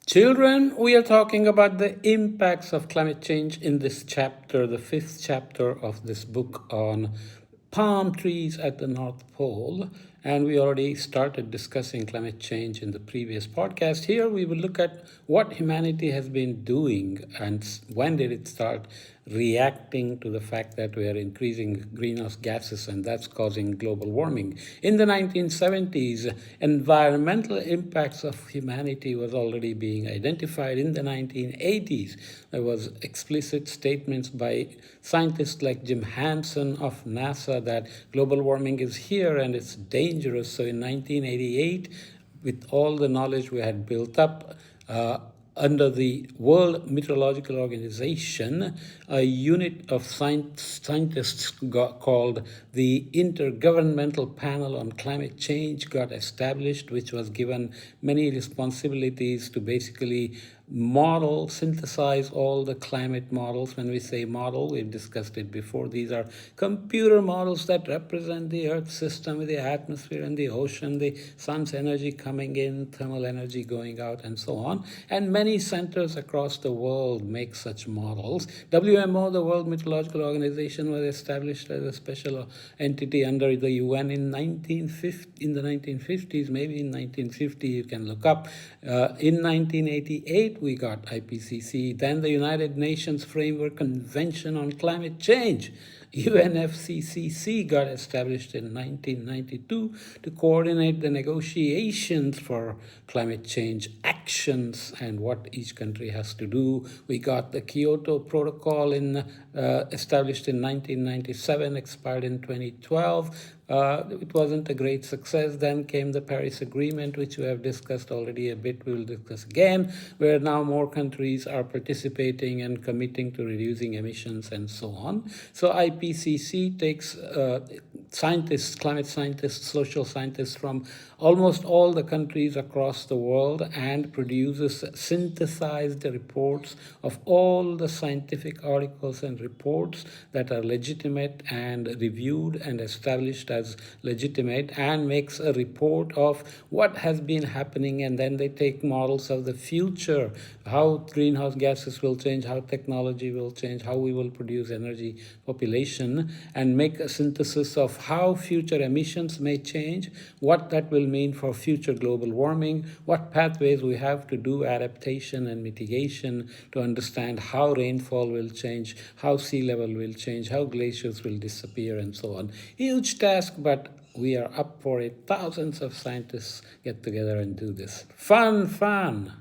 Children, we are talking about the impacts of climate change in this chapter, the fifth chapter of this book on palm trees at the North Pole. And we already started discussing climate change in the previous podcast. Here we will look at what humanity has been doing and when did it start reacting to the fact that we are increasing greenhouse gases and that's causing global warming. In the 1970s, environmental impacts of humanity was already being identified. In the 1980s, there was explicit statements by scientists like Jim Hansen of NASA that global warming is here and it's dangerous. So in 1988, with all the knowledge we had built up, under the World Meteorological Organization, a unit of scientists called the Intergovernmental Panel on Climate Change got established, which was given many responsibilities to basically model, synthesize all the climate models. When we say model, we've discussed it before. These are computer models that represent the Earth system with the atmosphere and the ocean, the sun's energy coming in, thermal energy going out, and so on. And many centers across the world make such models. WMO, the World Meteorological Organization, was established as a special entity under the UN in the 1950s, maybe in 1950, you can look up. In 1988, we got IPCC, then the United Nations Framework Convention on Climate Change. UNFCCC got established in 1992 to coordinate the negotiations for climate change actions and what each country has to do. We got the Kyoto Protocol established in 1997, expired in 2012. It wasn't a great success. Then came the Paris Agreement, which we have discussed already a bit. We will discuss again, where now more countries are participating and committing to reducing emissions and so on. So IPCC takes scientists, climate scientists, social scientists from almost all the countries across the world and produces synthesized reports of all the scientific articles and reports that are legitimate and reviewed and established as legitimate, and makes a report of what has been happening. And then they take models of the future, how greenhouse gases will change, how technology will change, how we will produce energy, population, and make a synthesis of how future emissions may change, what that will mean for future global warming, what pathways we have to do adaptation and mitigation to understand how rainfall will change, how sea level will change, how glaciers will disappear, and so on. Huge task, but we are up for it. Thousands of scientists get together and do this. Fun, fun!